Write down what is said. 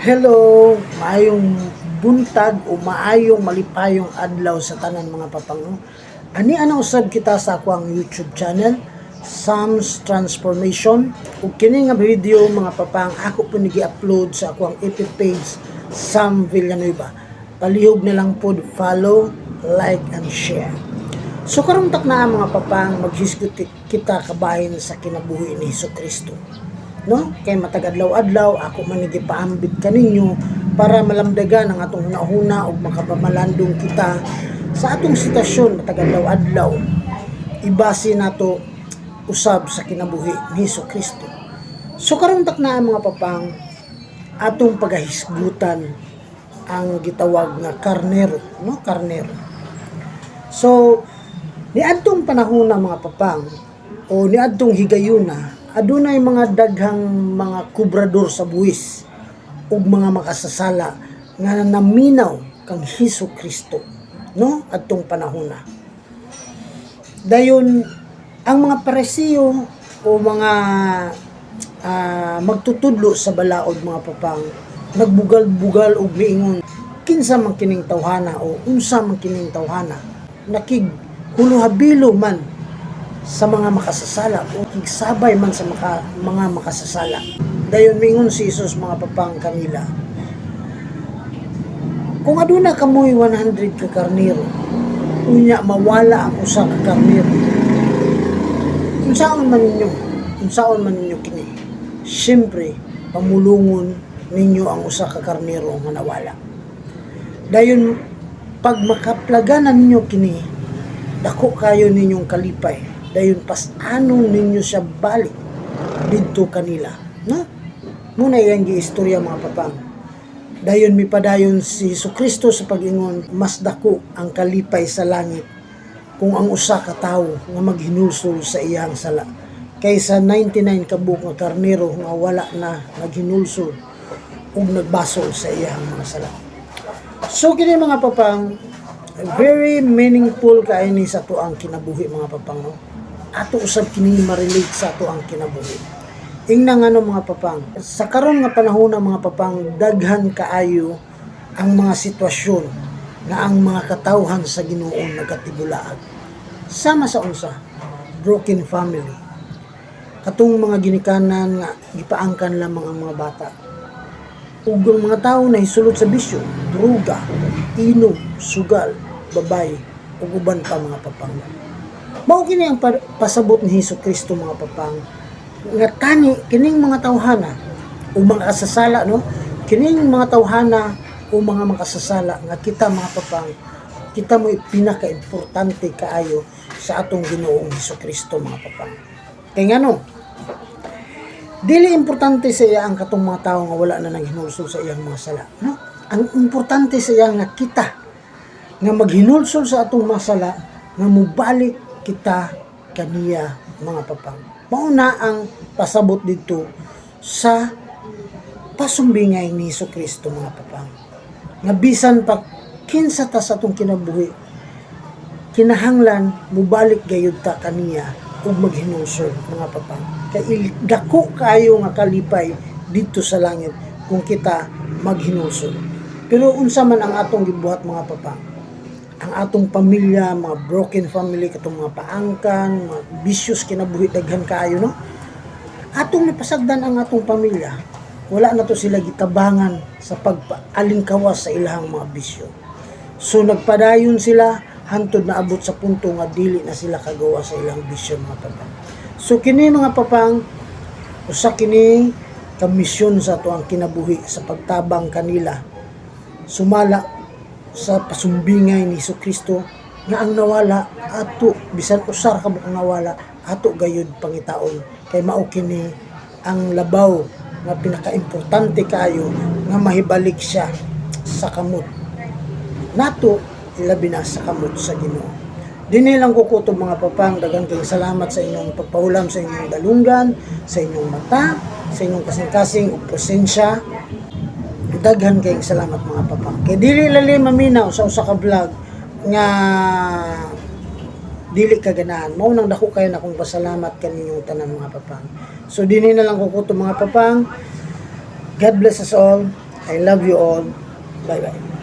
Hello, maayong buntag o maayong malipayong adlaw sa tanan mga papang. Ani ana usab kita sa ako ang YouTube channel, Sam's Transformation. Ug kini nga video mga papang ako po nigi-upload sa ako ang FB page Sam Villanueva. Palihog na lang pod follow, like and share. So karong takna mga papang maghisgot kita kabahin sa kinabuhi ni Hesukristo. No? Kay matagadlaw-adlaw ako man nagipaambit kaninyo para malamdagan ang atong hunahuna ug makapamalandong kita sa atong sitwasyon matagadlaw-adlaw. Ibase nato usab sa kinabuhi ni Hesukristo. So karon takna mga papang atong pagahisgutan ang gitawag nga karnero, no? Karnero. So niadtong panahon na mga papang o niadtong higayuna adunay mga daghang mga kubrador sa buwis ug mga makasasala nga naminaw kang Hesukristo, no? Adtong panahona. Dayon ang mga Parisiyo o mga magtutudlo sa balaod mga papang nagbugal-bugal og miingon kinsa man kining tawhana o unsa man kining tawhana nakig huluhabilo man sa mga makasasala o kigsabay man sa mga makasasala. Dayon mingon si Jesus mga papang kanila, kung aduna kamoy 100 ka karnero, unya mawala ang usa ka karnero, unsaon man ninyo kini? Siyempre pamulungon ninyo ang usa ka karnero nga nawala. Dayon pag makaplaganan ninyo kini, dako kayo ninyong kalipay. Dayon pas-anon ninyo siya balik didto kanila, no? Muna yang giistorya mga papang. Dayon mipadayon si Hesukristo sa pag-ingon, mas dako ang kalipay sa langit kung ang usa ka tawo nga maghinulsol sa iyang sala kaysa 99 ka buok nga karnero nga wala na naghinulsol ug nagbasol sa iyang mga sala. So kini mga papang, very meaningful kaini sa to ang kinabuhi mga papang, no? Ato usab kini ma-relate sa ato ang kinabuhi. Ingna nga mga papang, sa karon nga panahon mga papang, daghan kaayo ang mga sitwasyon nga ang mga katawhan sa Ginoo nagkatibulaag. Sama sa unsa, broken family. Katong mga ginikanan nga gipaangkan lamang ang mga bata. Ug ang mga tawo na hisulod sa bisyo, druga, inom, sugal, babay, ug uban pa mga papang. Mao kini ang pasabot ni Hesukristo mga papang nga kining mga tawhana o mga kasasala, no? Kining mga tawhana o mga makasasala nga kita mga papang, kita mo pinaka-importante kaayo sa atong Ginoong Hesukristo mga papang. Kay ngano? Dili importante sa iya ang katong mga tawo nga wala na naghinulsol sa iyang mga sala, no? Ang importante sa iya nga kita nga maghinulsol sa atong mga sala nga mubalik kita kaniya mga papang. Mauna ang pasabot dito sa pasumbingay ni Hesukristo mga papang. Nga bisan pa kinsa ta sa atong kinabuhi, kinahanglan mubalik gayud ta kaniya ug maghinulsol mga papang. Kay dako kayo nga kalipay dito sa langit kung kita maghinulsol. Pero unsa man ang atong gibuhat mga papang, ang atong pamilya, mga broken family, katong mga paangkan, mga bisyos kinabuhi daghan kaayo, no? Atong napasagdan ang atong pamilya. Wala na to sila gitabangan sa pagpaalingkawas sa ilahang mga bisyo. So nagpadayon sila hantod na abot sa punto nga dili na sila kagawa sa ilang bisyo mga papang. So kini mga papang, usa kini ka misyon sa ato ang kinabuhi sa pagtabang kanila. Sumala sa pasumbingay ni Hesukristo nga ang nawala ato, bisan usar ka ang nawala ato gayud pangitaon, kay mao kini ang labaw nga pinaka-importante kayo nga mahibalik siya sa kamot nato, ilabi na sa kamot sa Ginoo. Dinhi lang ko kutob mga papang, daghang kayong salamat sa inyong pagpahulam sa inyong dalunggan, sa inyong mata, sa inyong kasing-kasing ug presensya. Daghan kayong salamat mga papang. Kay dili lali maminaw sa usa ka vlog nga dili ka ganahan. Mao nang dako kayo na akong pasalamat kaninyong tanan mga papang. So dinhi na lang ko kutob mga papang. God bless us all. I love you all. Bye-bye.